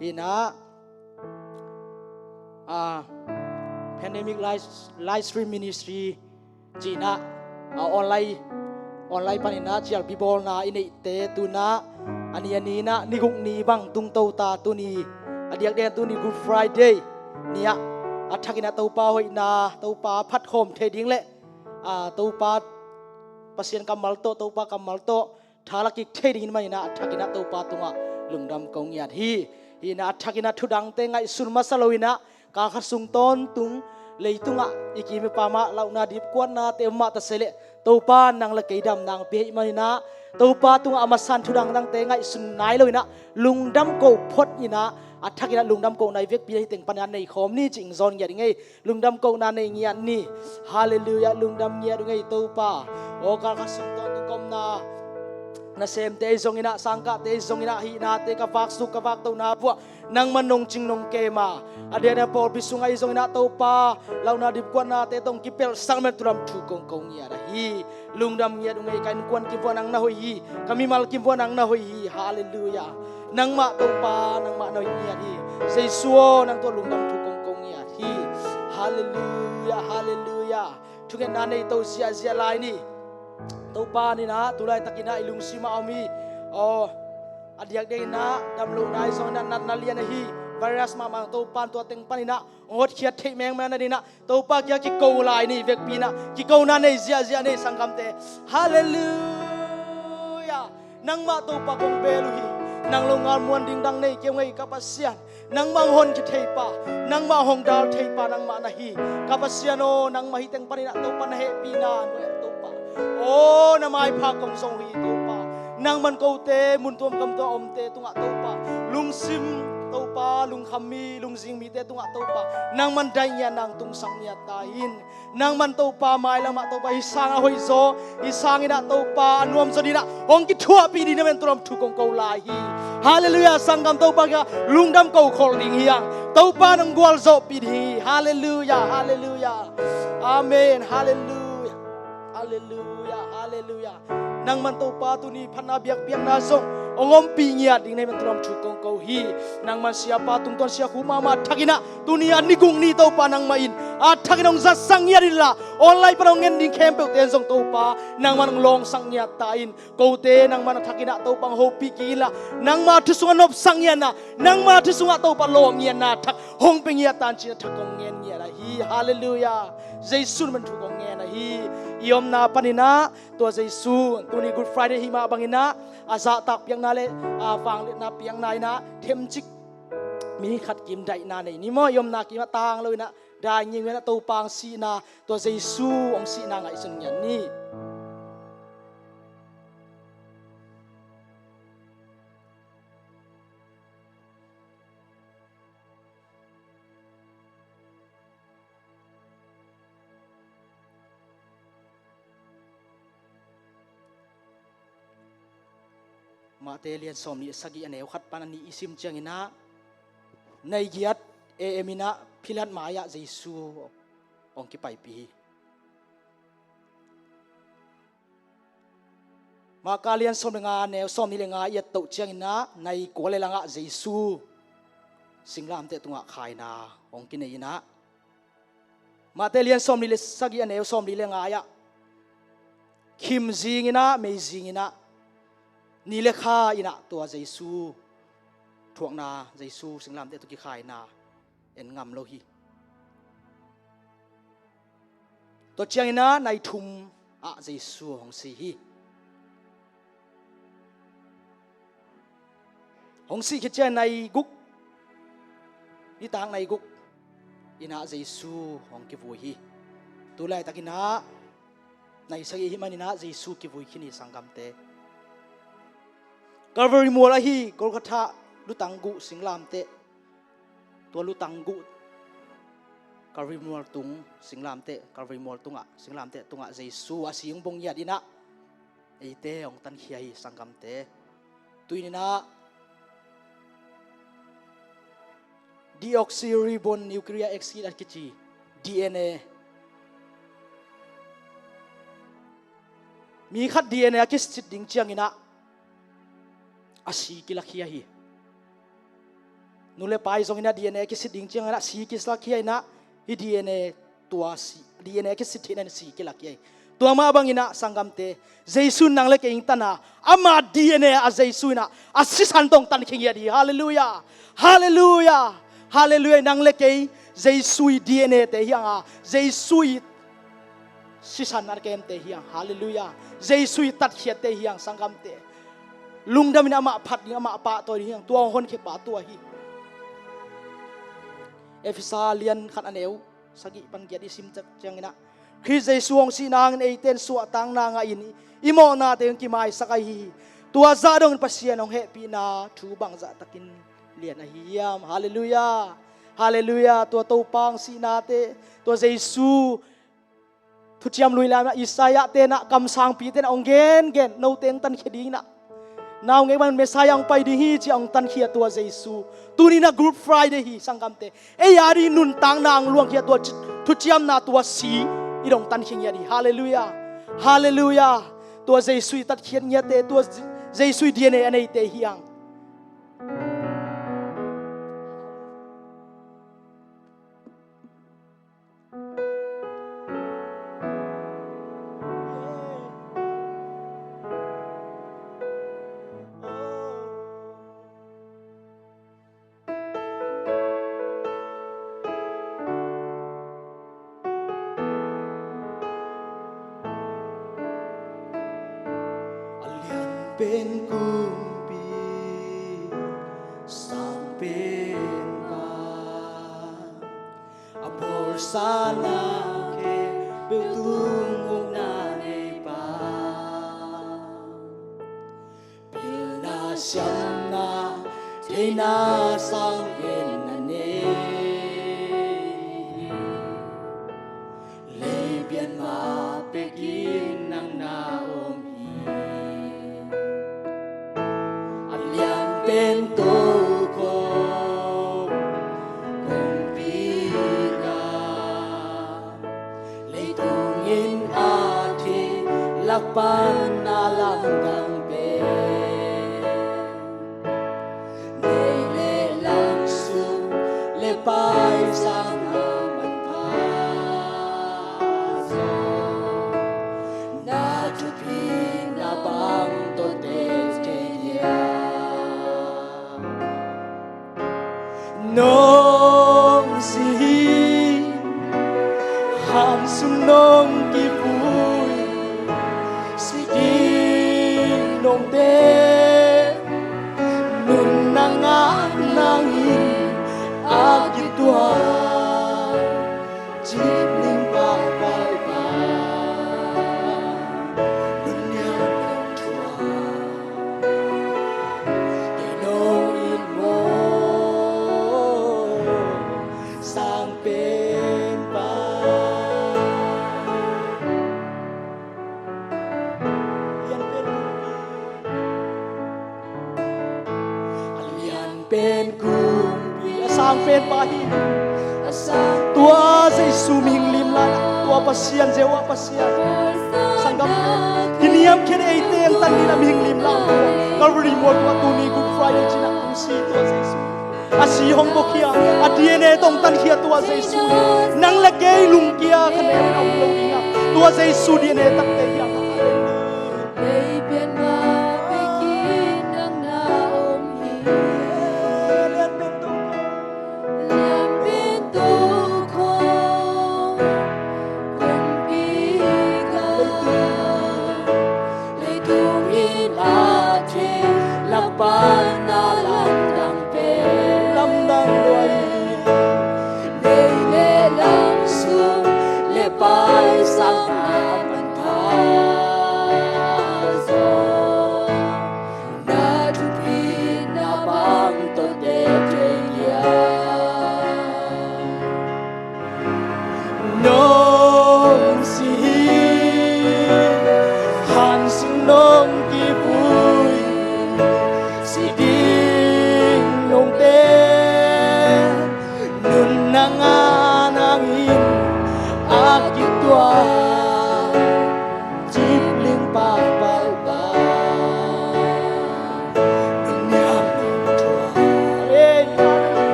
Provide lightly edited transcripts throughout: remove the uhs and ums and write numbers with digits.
ina pandemic live stream ministry China online panina chial people na ini te tuna ani na niguk ni bang tung tau ta tu ni adiak de tu ni Good Friday nia athakina tau pa hoi na tau pa phat khom the ding le tau pa pasien kamal to thalaki the ding mai na athakina tau pa tunga lungdam kong yat hi na athakina thudang te ngai sun masalowina ka khasung ton tung leitunga ikimi pama launa dip kwan na te ma ta sele topa nang la keidam nang pe mai na topa tunga amasan thudang nang te ngai sun nai loina lungdam ko phot ina athakina lungdam ko nai vek pi teng panan nei khom ni ching zon ngai ngai lungdam ko na nei ngian ni hallelujah lungdam ngia ngai topa o ka khasung ton kom na sem te zongina sangka te zongina hi na te ka vak su ka vak to na pu nang manong ching nong ke ma ade na por bisungai zongina to pa launa dip kwan na te tong kipel sangmen turam thu kong kong ya da hi lungdam ya dungai kan kwan ki bo nang na hoi hi kami mal ki bo nang na hoi hi hallelujah nang ma to pa nang ma no ya hi sei suo nang to lungdam thu kong kong ya hi hallelujah thugen na nei to sia lai ni topa ni na tulai takina ilung sima ami adiak de na damlu nai so na lian hi virus mamang topan to teng panina ngot khiat thei meng man na dina topa kya ki ko lai ni vek pina ki ko na nei zia nei sangam te hallelujah nang ma topa kong belu hi nang longal muan ding dang nei ke ngai kapasian nang mang hon ki thei pa nang ma hong dal thei pa nang ma na hi kapasiano nang ma hi teng panina topa na he pina na mai pha kong song hi to pa nang man ko te mun tom kam to om te tunga to pa lung sim to pa lung khammi lung jing mi te tunga to pa nang man dai nya nang tung sang nya ta hin nang man to pa mai la ma to pa hi sang a hoi zo hi sang ina to pa anuam zo dina ong ki thua pi di na men trom thu kong ko la hi hallelujah sangam to pa ga lung dam ko khol ding hiang to pa nang gwal zo pi di hallelujah amen hallelujah nang man to pa tu ni phana biak piang na song ongom pi ngia ding nei man trom thu kong ko hi nang man sia pa tung ton sia khu mama thakina tu ni an ni gung ni to pa nang ma in thakinong za sang ya rila online pa nong ending camp pe ten song to pa nang man long sang ya ta in ko te nang man thakina to pang ho pi ki la nang ma thu sunga nop sang ya na nang ma thu sunga to pa lo ngia na thak hong pe ngia tan chi thakong ngen ngia la hi hallelujah jaisun man thu kong ngen na hi iom na panina to jaisu tu ni Good Friday hi ma bangina aza tak piang na le wang le na piang nai na them chik mi khat kim dai na nei ni mo iom na ki ma tang lo na da nyi na to pang si na to jaisu ong si na ngai sun nyan ni ma te lian som ni sagi aneu khat panani isim changina nei giat emina philat maya jesu ong ki pai pi ma kalian som nga neu som ni lenga yat to changina nei ko le langa jesu singlam te tunga khaina ong ki nei na ma te lian som ni le sagi aneu som ni lenga ya kim jingina me jingina ni le kha ina to jesu thuak na jesu singlam te to ki khai na en ngam lo hi to chiang ina nai thum jesu hong si hi hong si ki chen nai guk ni tang nai guk ina jesu hong ki vui hi tu lai takina nai sagi hi manina jesu ki vui khini sangam te Calvary Mall hi Kolkata lutanggu singlam te to lutanggu Calvary Mall tung singlam te Calvary Mall tunga singlam te tunga Jesu asing bong ya dina eite ong tan hiai sangam te tuinina deoxyribonucleic acid akichi DNA mi khat DNA akis chit ding chiang ina asi kilakhia hi nule pai song ina DNA ki siding chiang na si ki slakia na i DNA tua si DNA ki sithi na si ki lakia tua ma bang ina sangam te Jesu nang le ke ing tana ama DNA a Jesu na asisan tong tan khing ya di hallelujah hallelujah hallelujah nang le ke Jesu DNA te hiang a Jesu sisan nar kem te hiang hallelujah Jesu tat khiat te hiang sangam te lungdam ina ama phat ni ama pa to hiang tua hon ke pa tua hi Efesalian khat aneu sagi panggiat isim chang ina khi Jesu ong si nang nei ten su tang na nga ini imo na te ki mai sakai hi tua za dong pasian ong happy na thu bang za takin lian a hiam hallelujah hallelujah tua to pang si na te tua Jesu thu chiam lui la Isaiah te na kam sang pi te na ong gen no teng tan khedi na naw ngai man Messiah ong pai di hi chi ong tan khia tua Jesu tu ni na group Friday hi sangam te e yari nun tang nang luang khia tua thu chiam na tua si idong tan khing ya di hallelujah hallelujah tua Jesu tat khian nya te tua Jesu DNA anei te hiangเป็นกุมปีสังเป็นบานอภรสานาเคเบลตุงองนาในป่าเปิลนาชัมนาเทนาสังเป็นนันเนเลยเปลี่ยนมาเปกินนังนาอมเป็นตัวคงปีกาเลยต้องยินอาทิลักปันนาลังกังเปในเลลังสุเลไปสังอามันพาโซนาจุพีนาบังตัวเตเจียnong si han sun nong ki pui si ki nong te nun nang a nang a ki tua chi ning pa pai pa nun nya tua ke nong in mo sangเป็นไปยังเป็นเป็นกุมปีสร้างเป็นไปตัวเจสุมิงลิมลาตัวปัสยันเจวะปัสยันสังกัดที่นิยมแค่ไอเตียงตันนี่นะมิงลิมลาก็รีโมทว่าตัวนี้กูฟรายเดย์จีน่ากูซีตัวเจสุอาชีฮงบกียอาดีเอ็นเอตรงตันเขียตัวเจสุนังเล็กเกยลุงเกียคะแนนเอาลงยิ่งตัวเจสุดีเอ็นเอตักเตยังเลยเปลี่ยนมาไปกินดังนาอมหิเลียนเป็นตัวคงปีกาเลยดูอินอาเทลักปานาลังดังลำดังด้วยในเลลังสูงเลไปสังหามันพา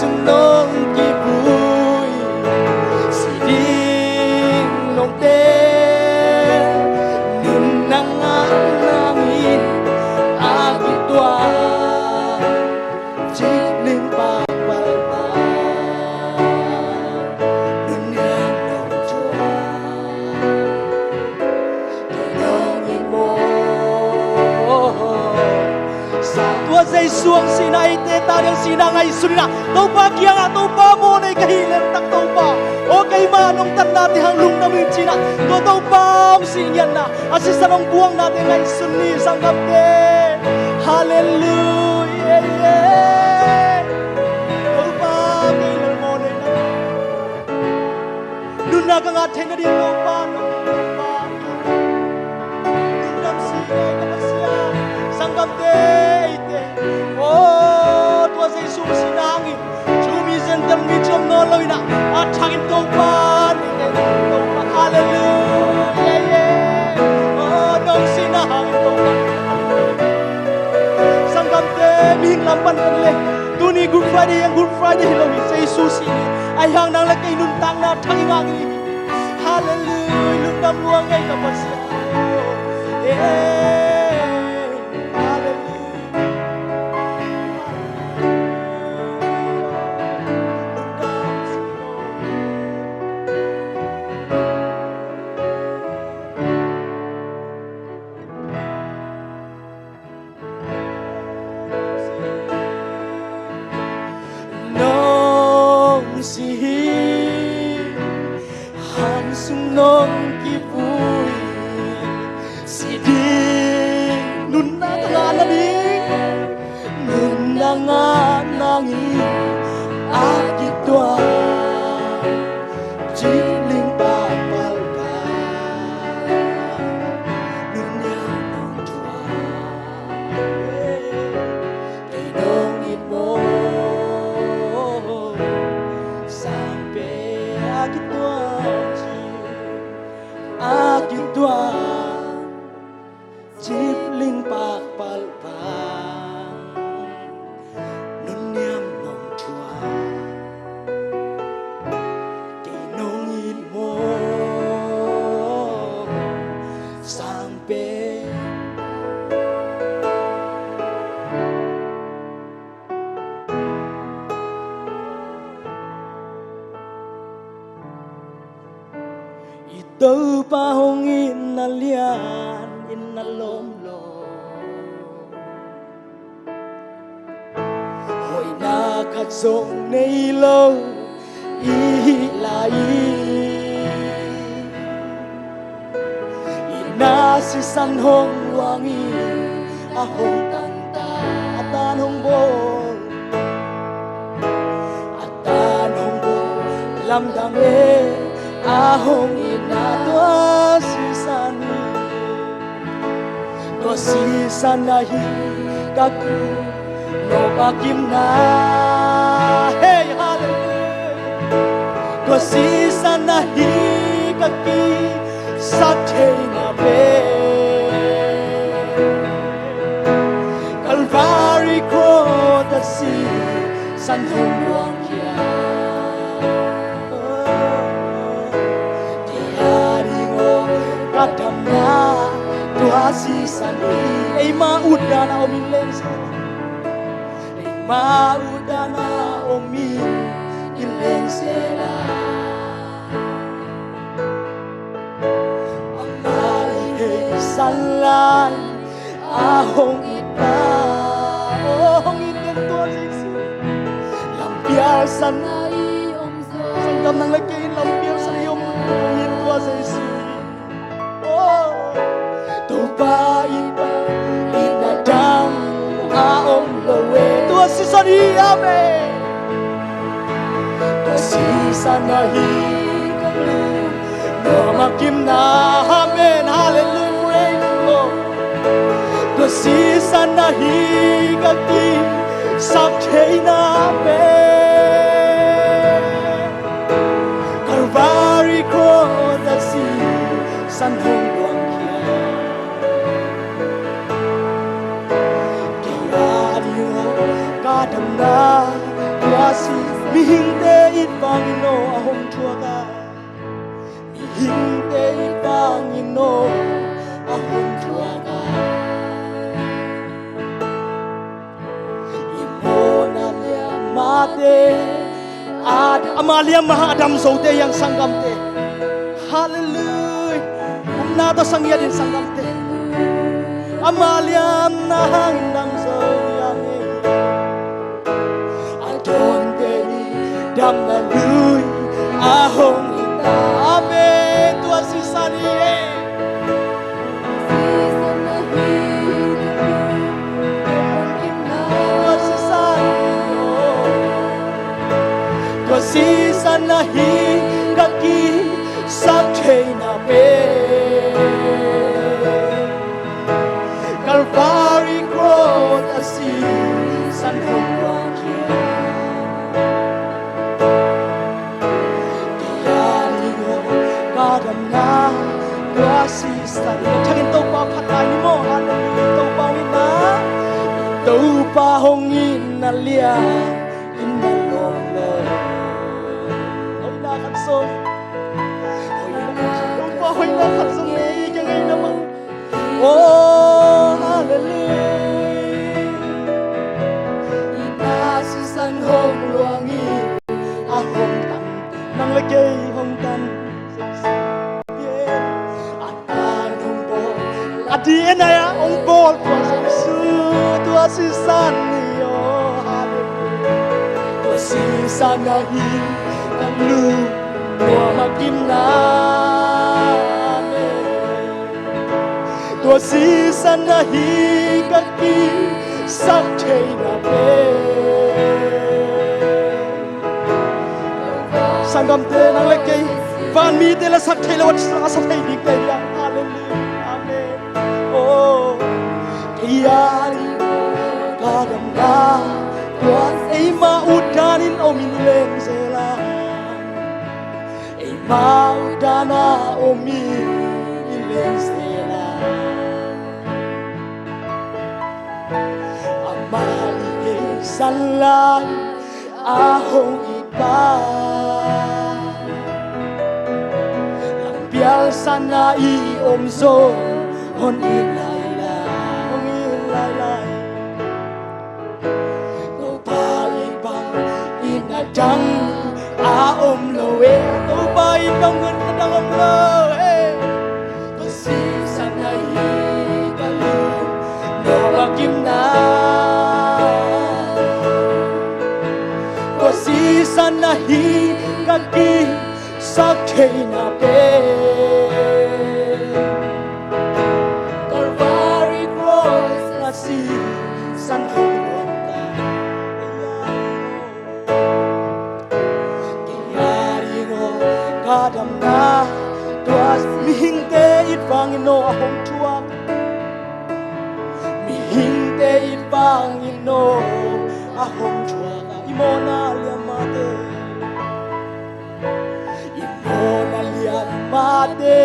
sung nong ki bui si ding long te nun nang nangin agi tua chỉ linh ba ba ba nun yang nong chua nong in mo sa tua dây xuống xin ai tê ta đang xin ngay xuân na tàu ba kia ngã tàu ba mô này cái hiền tắc tàu ba ô cái mà nông tân na thì hàng lùng na mình chi na tàu ba ông xin nhận na à xin sang ông buông na thì ngay xuân ni sang gặp đê hallelujah tàu ba cái lần mô này na nun na cái ngã thèn cái đi tàu ba nun nam si cái kapasya sang gặp đê oh tua dây xuống xin angin chumi zentam ni chom no loina a thangin to pa ni ke to pa hallelujah yeah oh dong sin angin to pa sangam te min lampan kan le tu ni good friday lo ni dây su si ai hang nang la kai nun tang na thangin angin hallelujah lung dam luang ngai ka pas yeah nong ki vui si di nun na tanga na ni nun na nga nangi agi tua chỉ linh ba pal ba nun ya nong chua cây nong in mo sampai agi tua agi tua chip linh bạc pal vàng nun niam nong chua cây nong in mo sampai tàu pa hong in na lian in na lom lo hồi na khát rộng nay lâu y là y na si san hong wang y a hong tan ta a tan hong bo a tan hong bo lam dang e ahong ina tua si sanahi kaku no bakim na hey hallelujah tua si sanahi kaki sathe na be Calvary ko ta si san hong luang kia kadam na tua si sani ei ma udana omin lense ei ma udana omin ilense la amai hei salan ahong ita ohong iten tua si lampiar sanai sangkam nang lagi lampiar sanai omin tua si ba iba inadang aom lawe tua si sani ame tua si sanahi kalu no makim na amen hallelujah praise the Lord tua si sanahi kaki sakhe na ame Calvary cross the sea san hong kadam na tua si mi hing te it bang ino ahom chua ka mi hing te it bang ino ahom chua ka imona lia mate ad amalia maha adam sote yang sanggam te hallelujah umna to sangya din sanggam te amalia nahang nang so yang adon te ni dam na lui ahong ita amen tua sisani season na hi kaki sakhe na pe Calvary cross a season from rock Kiyari go kadam na tua season thangin to pa phatai ni mo hallelujah to pa win na to pa hongin na lia in the long love Song, hoy na katsong ni kaya naman. Oh, hallelujah. Inasisan hong luangi, ahong tan, nang lagay hong tan. At anong bol, at diyan na ya, ang bol, tuwa sisan niyo, hallelujah. Tuwa sisan na hin, lu tua makim na tua season na hi kaki sak thei na pe sangam te nang le kai van mi te la sak thei la wat sak thei dik te ya hallelujah amen oh kiyari kadam na tua ei ma udanin o min leng zela Maudana omi ilestela Amali salai ahong ipa Lampial sana I omso hon ilaila hon ilaila No paling bang inadang aom loe to bai dong ngan dang lo to si sanai kalu no bakim na to si sanai kaki sak thei na pe Calvary cross na si san hong Kadam na tuas mihing te it bang ino ahong chuak mihing te it bang ino ahong chuak imona liamate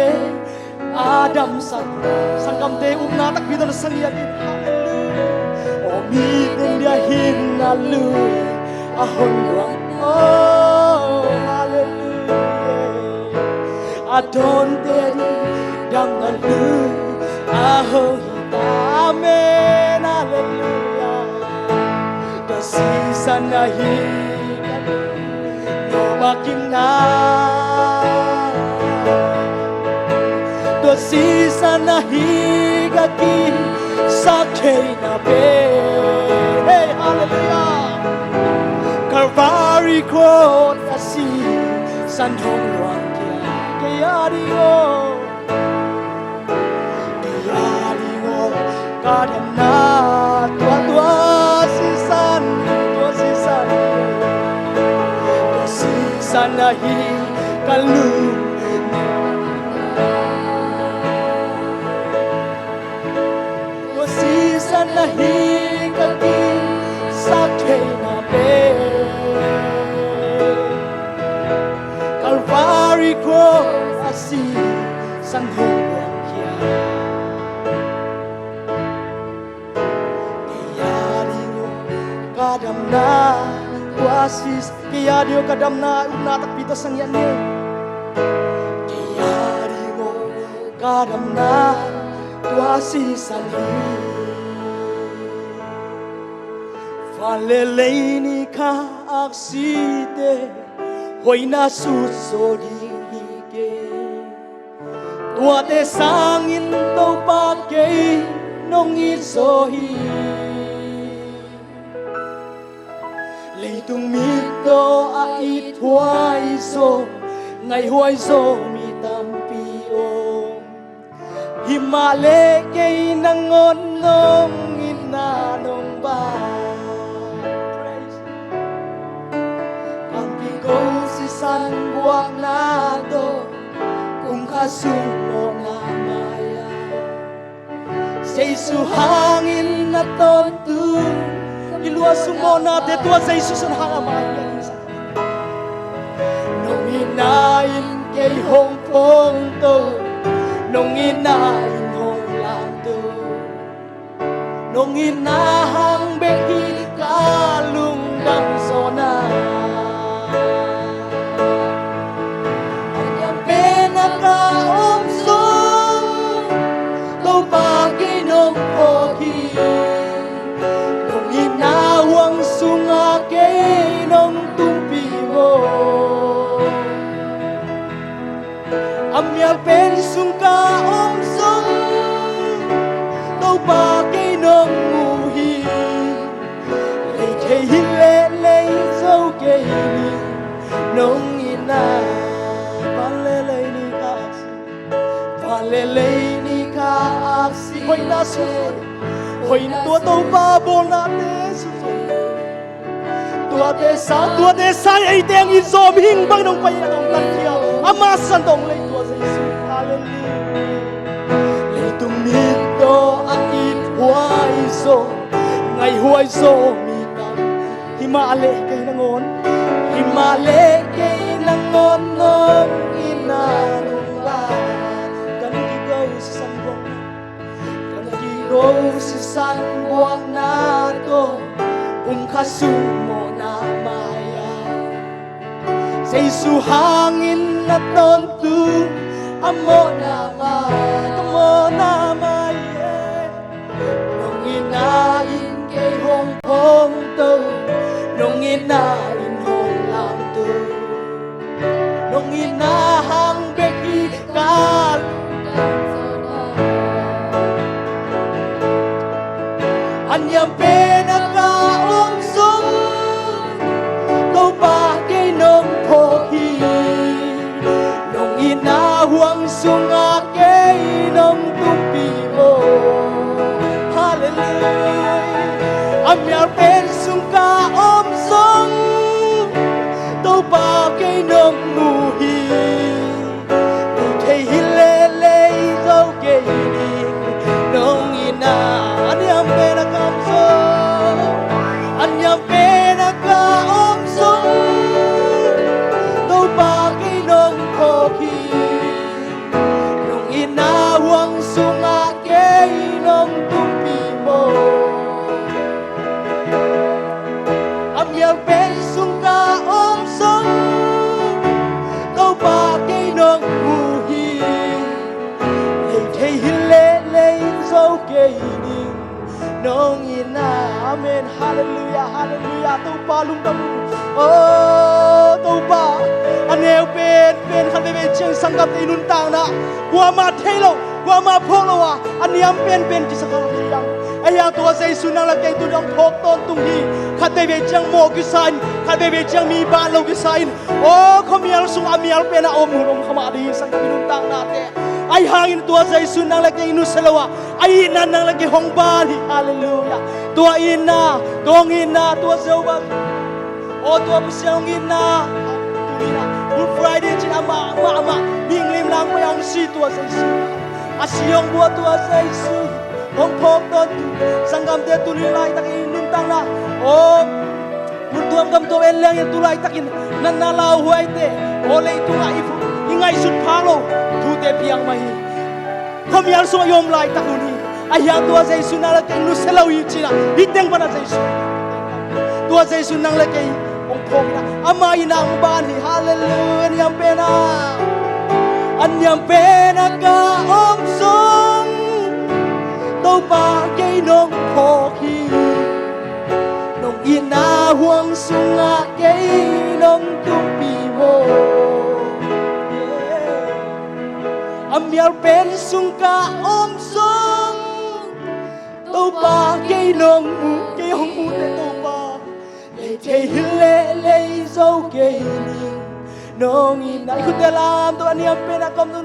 Adam sangkam te umna tak bidon sangya din hallelujah o mi den dia hin nalu ahong luang oh Adon teri dam nalu ahong amen hallelujah the season na hi no bakim na the season na hi kaki sakhe na pe hey hallelujah Calvary cross na si san hong luang Kiyarigo kadam na tua sisan na hi kalu tua sisan na hi kaki sakhe na pe Calvary cross asi san hong luang kia Kiyarigo kadam na tua sis kaya dio kadam na tak pito sang yan ni kaya di mo kadam na tua sis ani falelei ni ka aksite hoi na sut so di ke tua te sangin tau pakai nong it so hi lấy tung mi to a ít hoài so ngày hoài so mi tam pi om himale kay nang ngon nong ina nong ba ang bigo si san buwak na to kung kasumo na maya say suhangin na tontu ilua sumo na te tua sa Jesus ang hangamay nung inain kay hong pong to nung inain hong lang to nung inahang behi kalung dang sona ang yung pinaka-umsong to pag-inom pogi nawang sunga kay nong tumpi mo amya pensung ka omsong tau pa kay nong muhi lay kay hile lay so kay ni nong ina palelay ni ka aksi palelay ni ka aksi hoy na susunod hoy na tua tau pa bol na tua te sa ay teng in som hing bang nong pay na nong tan kia amasan tong lay tua sa isu hallelujah lay tung mito at it huay so ngay huay so mi tam himale kay nangon nong inanong ba kanong gigaw sa sanbong kanong gigaw sa sanbong na to kung kasumo na maya sa isuhangin na tontu amo na maya nung inain kay hong pong to nung inain hong lang to nung inahang beki kal anyang pinaka-umsong kau pakai nong pohi nong inahuang sunga kay nong tumpi mo hallelujah amyar pensung ka-umsong kau pakai nong muhi kay hilelay kau kay nong ina anyang anyang pinaka-umsong tau pakai nong koki nung inawang sunga kay nong tumpi mo amyang pensung ka-umsong tau pakai nong muhi lay kay hilelay so kay nong ina amen hallelujah hallelujah tau pa lung tam oh tau pa aneu pen kan be chiang sanggap inun tang na gua ma thelo gua ma pholo wa aniam pen ki sakal yang ayang tua sai sunang la kai tu dong phok ton tung hi khat be chiang mo ki sain khat be chiang mi ba lo ki sain oh khomial sung amial pen a om hurom khama di sang inun tang na te ay hangin tua sa isu nang lagi inu salawa ay ina nang lagi hongbali hallelujah tua ina tong ina tua sawa o tua pusyang ina Good Friday chin ama binglim lang pa yang si tua sa isu asyong buat tua sa isu hong pok ton sanggam te tulilay tak inun tang na o Mutuam gam to elang yang tulay takin nanalaw huay te olay tunga ifu ingay sut palo tute piang mahi komial so yom lai takuni ayang tua sa isu nang lagi nu selaw ichina hiteng pana sa isu tua sa isu nang lagi ong pokina amai nang bani hallelujah niam pena anyam pena ka om song tau pa kei nong poki nong ina huang sunga kei nong tumpi mo amial pen sungka om song tau pa kei nong mu kei hong mu te tau pa lei thei le lei zo kei ning nong ina ikut dalam tu aniam pena kom tu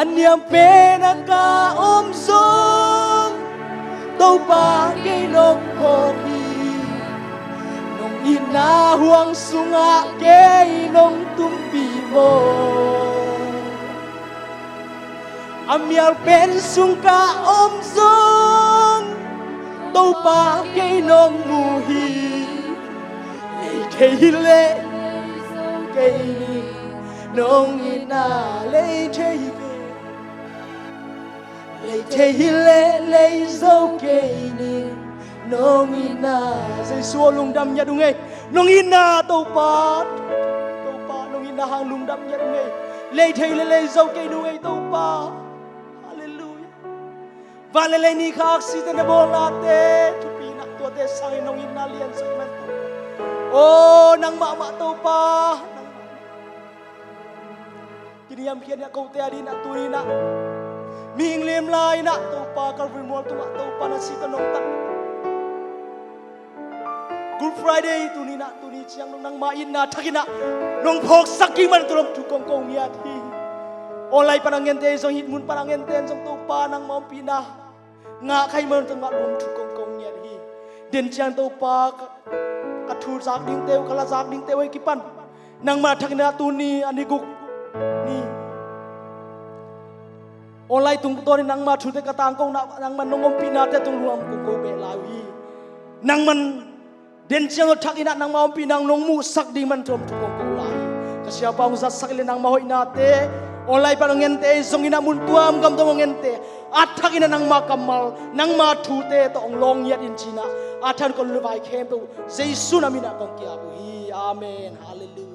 aniam pena ka om song tau pa kei nong poki nong ina huang sunga kei nong tumpi mo amial pen sungka om song tau pa kei nong muhi lei thei le kei ni nong ina lei thei lei thei le lei zo kei ni nong ina sai suo lung dam nya dung ei nong ina tau pa nong ina hang lung dam nya dung ei lei thei le lei zo kei dung ei tau pa vale le ni khak si te ne bola te thupi nak to te sang nong ina lian sang man o nang ma to pa kini yam kian ya kau te adi na turi na ming lem lai na to pa Calvary Mall tu to pa na si te nong tak Good Friday tu ni chiang nong ma in na thakina nong phok sakki man turom tu kong kong ya thi olai panangen te song hit mun panangen ten song to pa nang mom pina nga khai man tong ma lum tu kong kong ya hi den chiang to pa ka thu zak ding teu kala zak ding teu ki pan nang ma thakina tu ni ani guk ni olai tung to ni nang ma thu te ka tang kong na nang man nong mom pina te tung luam kong ko be la hi nang man den chiang thakina nang ma mom pinang nong mu sak ding man trom tu kong ko la hi ka sia pa ung za sak le nang ma hoi na te olai panangen te zongina mun tuam gam to ngen te athakina nang ma kamal nang ma thu te to ong long yat in china athan ko lu vai khem to jesu namina kong kia bu hi amen hallelujah